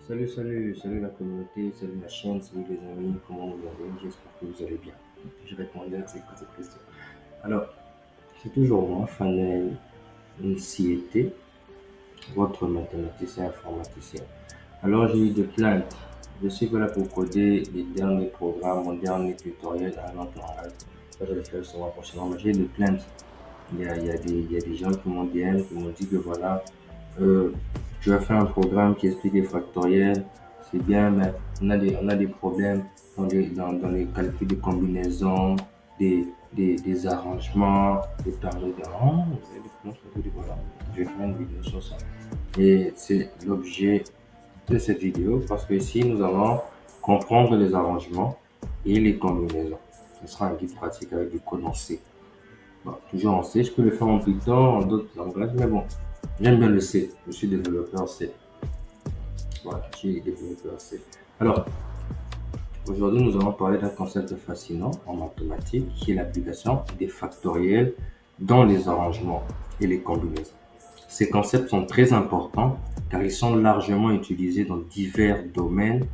Salut la communauté, salut la chaîne, salut les amis, comment vous allez? J'espère que vous allez bien. Je répondrai à cette question. Alors, c'est toujours moi, Fanel Nsiete, votre mathématicien informaticien. Alors, j'ai eu des plaintes. Je suis là pour coder les derniers programmes, mon dernier tutoriel à un autre langage. Ça, je vais le faire souvent prochainement, mais j'ai eu des plaintes. Il y a des gens qui m'ont DM, qui m'ont dit que voilà, euh, tu as fait un programme qui explique les factoriels, c'est bien, mais on a des problèmes dans les calculs de combinaison, des arrangements, des tableaux de rang. Voilà, je vais faire une vidéo sur ça. Et c'est l'objet de cette vidéo parce que ici, nous allons comprendre les arrangements et les combinaisons. Ce sera un guide pratique avec du code en C. Bon, toujours en C, je peux le faire en Python, en d'autres langages, mais bon, j'aime bien le C. Je suis développeur C. Voilà, je suis développeur C. Alors, aujourd'hui, nous allons parler d'un concept fascinant en mathématiques qui est l'application des factoriels dans les arrangements et les combinaisons. Ces concepts sont très importants car ils sont largement utilisés dans divers domaines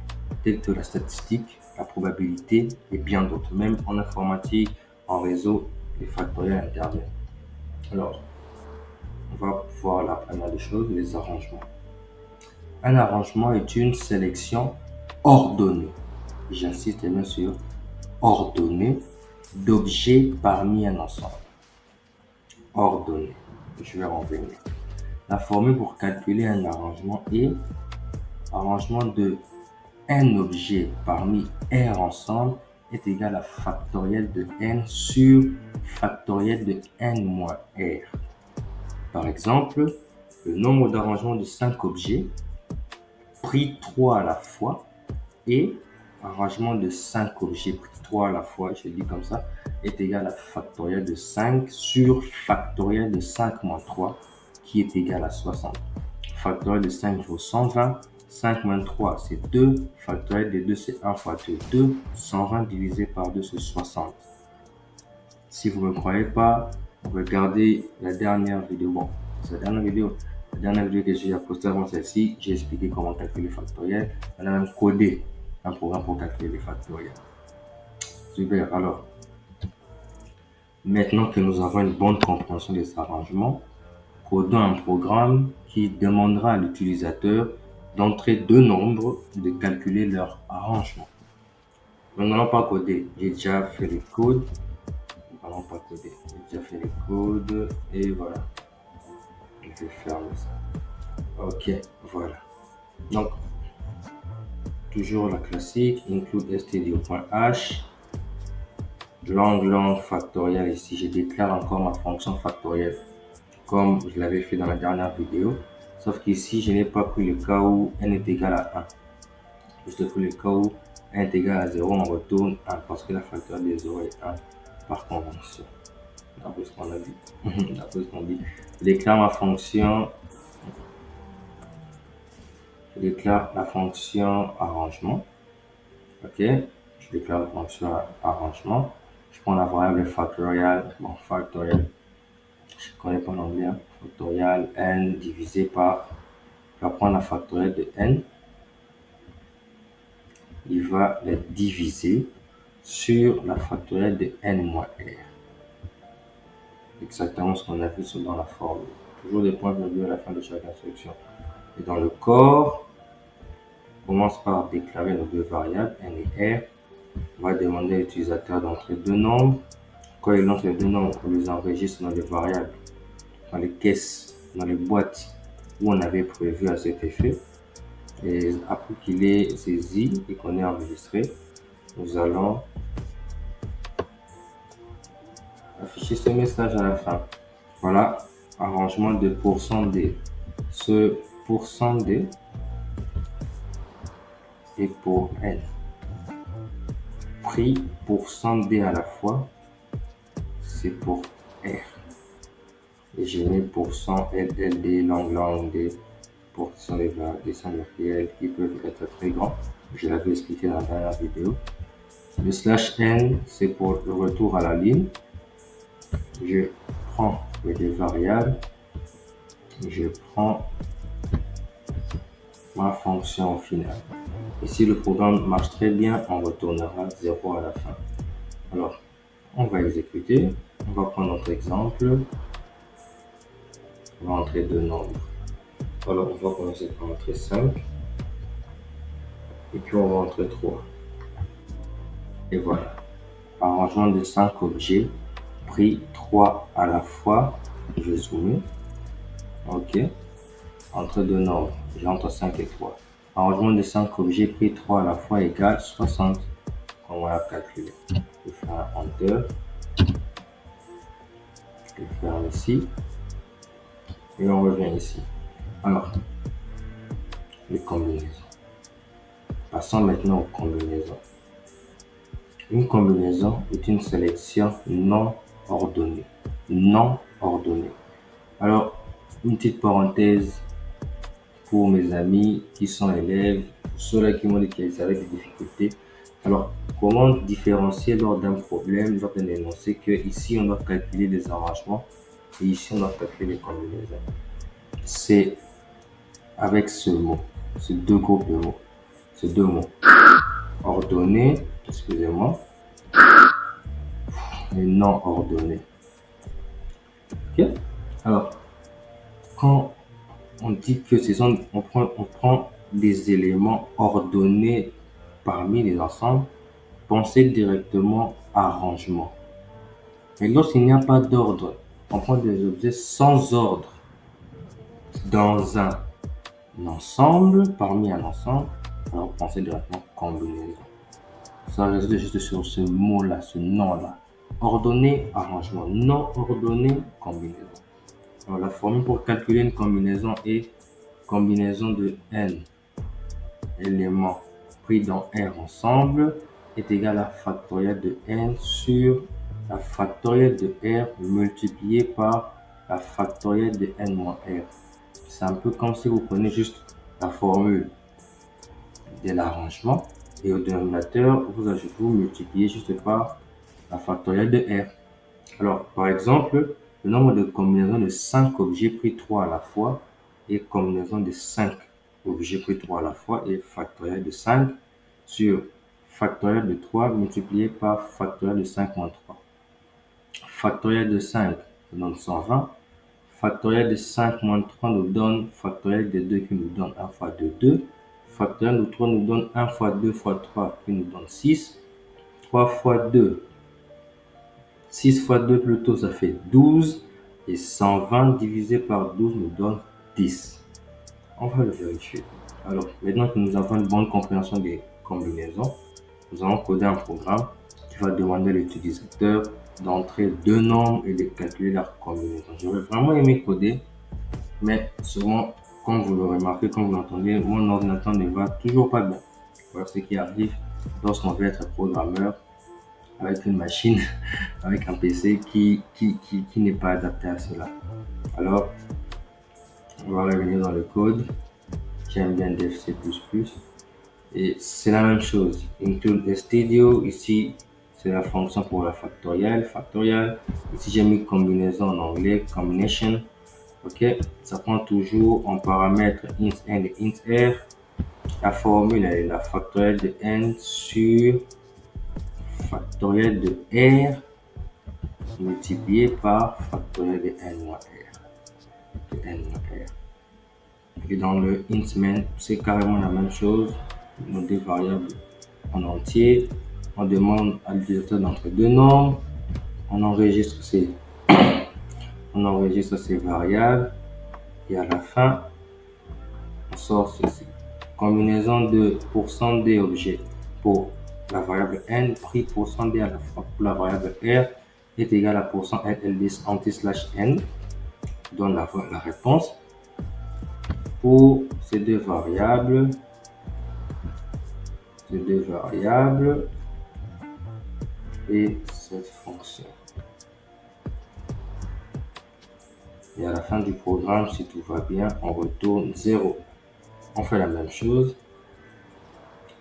tels que la statistique, la probabilité et bien d'autres. Même en informatique, en réseau, les factoriels interviennent. Alors, on va voir la première des choses, les arrangements. Un arrangement est une sélection ordonnée, j'insiste bien sûr, ordonnée d'objets parmi un ensemble. Ordonnée, je vais revenir. La formule pour calculer un arrangement est arrangement de un objet parmi R ensemble est égal à factoriel de n sur factoriel de n moins R. Par exemple, le nombre d'arrangements de 5 objets pris 3 à la fois et arrangement de 5 objets pris 3 à la fois, je dis comme ça, est égal à factoriel de 5 sur factoriel de 5 moins 3 qui est égal à 60. Factoriel de 5 vaut 120, 5 moins 3 c'est 2, factoriel de 2 c'est 1 fois 2, 2, 120 divisé par 2 c'est 60. Si vous ne me croyez pas, regardez la dernière vidéo. Bon, c'est la dernière vidéo que j'ai postée avant celle-ci, j'ai expliqué comment calculer les factoriels. On a même codé un programme pour calculer les factoriels. Super, alors, maintenant que nous avons une bonne compréhension des arrangements, codons un programme qui demandera à l'utilisateur d'entrer deux nombres et de calculer leur arrangement. Nous n'allons pas coder, j'ai déjà fait le code. Allons pas coder. J'ai déjà fait les codes et voilà. Je vais fermer ça. Ok, voilà. Donc, toujours la classique, include stdio.h, long factoriel ici. Je déclare encore ma fonction factorielle comme je l'avais fait dans la dernière vidéo. Sauf qu'ici, je n'ai pas pris le cas où n est égal à 1. Juste pris le cas où n est égal à 0, on retourne 1 parce que la factorielle de 0 est 1 par convention. D'après ce qu'on a dit. D'après ce qu'on dit. Je déclare ma fonction. Je déclare la fonction arrangement. Ok. Je déclare la fonction arrangement. Je prends la variable factorial. Bon, factorial. Je ne connais pas l'anglais. Factorial n divisé par. Je vais prendre la factorielle de n. Il va les diviser sur la factorielle de n moins r. Exactement ce qu'on a vu dans la formule. Toujours des points virgule à la fin de chaque instruction. Et dans le corps, on commence par déclarer nos deux variables, n et r. On va demander à l'utilisateur d'entrer deux nombres. Quand il entre les deux nombres, on les enregistre dans les variables, dans les caisses, dans les boîtes où on avait prévu à cet effet. Et après qu'il ait saisi et qu'on ait enregistré, nous allons afficher ce message à la fin. Voilà, arrangement de %d. Ce %d est pour n. Pris %d à la fois, c'est pour r. Et j'ai mis %LLD, long d, pour ce sont des signes réels qui peuvent être très grands. Je l'avais expliqué dans la dernière vidéo. Le slash n, c'est pour le retour à la ligne. Je prends les deux variables. Je prends ma fonction finale. Et si le programme marche très bien, on retournera 0 à la fin. Alors, on va exécuter. On va prendre notre exemple. On va entrer deux nombres. Alors, on va commencer par entrer 5. Et puis, on va entrer 3. Et voilà. Arrangement de 5 objets, pris 3 à la fois. Je vais zoomer. OK. Entre deux nombres, j'entre 5 et 3. Arrangement de 5 objets pris 3 à la fois égale 60. On va calculer. Je fais un Enter. Je ferme ici. Et on revient ici. Alors, les combinaisons. Passons maintenant aux combinaisons. Une combinaison est une sélection non ordonnée. Non ordonnée. Alors, une petite parenthèse pour mes amis qui sont élèves, pour ceux-là qui m'ont dit qu'ils avaient des difficultés. Alors, comment différencier lors d'un problème, lors d'un énoncé, que ici on doit calculer les arrangements et ici on doit calculer les combinaisons. C'est avec ce mot, ces deux groupes de mots, ces deux mots. Ordonné, excusez-moi, et non ordonné. Ok? Alors, quand on dit que on prend des éléments ordonnés parmi les ensembles, pensez directement à arrangement. Mais lorsqu'il n'y a pas d'ordre, on prend des objets sans ordre dans un ensemble, parmi un ensemble, alors pensez directement combinaison. Ça reste juste sur ce mot-là, ce nom-là. Ordonné, arrangement. Non ordonné, combinaison. Alors la formule pour calculer une combinaison est combinaison de n éléments pris dans R ensemble est égal à factoriel de n sur la factorielle de R multiplié par la factorielle de n moins R. C'est un peu comme si vous prenez juste la formule de l'arrangement et au dénominateur, vous multipliez juste par la factorielle de R. Alors, par exemple, le nombre de combinaisons de 5 objets pris 3 à la fois et combinaison de 5 objets pris 3 à la fois est factoriel de 5 sur factoriel de 3 multiplié par factoriel de 5 moins 3. Factoriel de 5 nous donne 120. Factoriel de 5 moins 3 nous donne factoriel de 2 qui nous donne 1 fois 2, 2. Factoriel de 3 nous donne 1 fois 2 fois 3 qui nous donne 6. 3 fois 2, 6 fois 2 plutôt, ça fait 12. Et 120 divisé par 12 nous donne 10. On va le vérifier. Alors, maintenant que nous avons une bonne compréhension des combinaisons, nous allons coder un programme qui va demander à l'utilisateur d'entrer deux nombres et de calculer leur combinaison. J'aurais vraiment aimé coder, mais souvent, comme vous le remarquez, comme vous l'entendez, mon ordinateur ne va toujours pas bien. Voilà ce qui arrive lorsqu'on veut être programmeur avec une machine, avec un PC qui n'est pas adapté à cela. Alors, on va revenir dans le code. J'aime bien Dev C++. Et c'est la même chose. Include studio, ici, c'est la fonction pour la factorielle. Ici, j'ai mis combinaison en anglais, combination. Ok, ça prend toujours en paramètre int n et int r. La formule est la factorielle de n sur factorielle de r multiplié par factorielle de n moins r. Et dans le int main, c'est carrément la même chose. Nos deux variables en entier. On demande à l'utilisateur d'entrer deux nombres. On enregistre ces variables. Et à la fin, on sort ceci. Combinaison de %d objet pour la variable n pris %d à la fois pour la variable r est égal à %ld anti/n donne la réponse pour ces deux variables et cette fonction. Et à la fin du programme, si tout va bien, on retourne 0. On fait la même chose.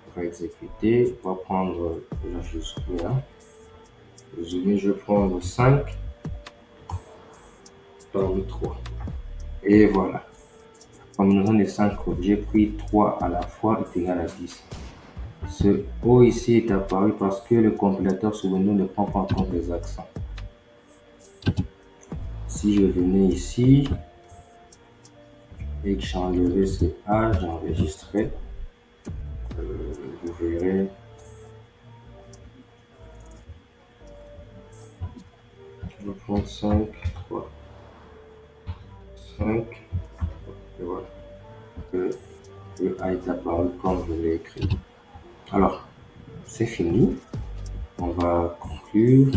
On va exécuter. On va prendre, là je vais prendre 5 par le 3. Et voilà. combinaison de 5 objets pris 3 à la fois est égal à 10. Ce O ici est apparu parce que le compilateur sous Windows ne prend pas en compte les accents. Si je venais ici et que j'enlevais ce A, j'enregistrais, vous verrez 5, 3, 5, et voilà. Le A est apparu comme je l'ai écrit. Alors, c'est fini. On va conclure.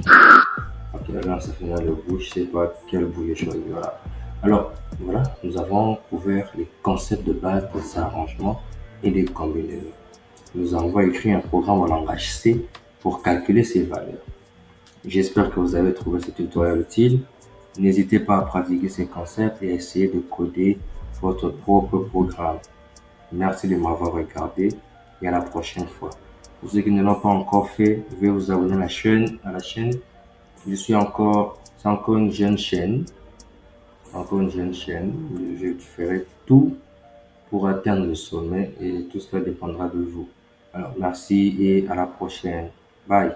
Ok, là, ça fait le bout. Je ne sais pas quel bout j'ai choisi. Voilà. Alors, voilà, nous avons couvert les concepts de base des arrangements et des combinaisons. Nous avons écrit un programme en langage C pour calculer ces valeurs. J'espère que vous avez trouvé ce tutoriel utile. N'hésitez pas à pratiquer ces concepts et à essayer de coder votre propre programme. Merci de m'avoir regardé et à la prochaine fois. Pour ceux qui ne l'ont pas encore fait, veuillez vous abonner à la chaîne. C'est encore une jeune chaîne. Je ferai tout pour atteindre le sommet et tout cela dépendra de vous. Alors, merci et à la prochaine. Bye.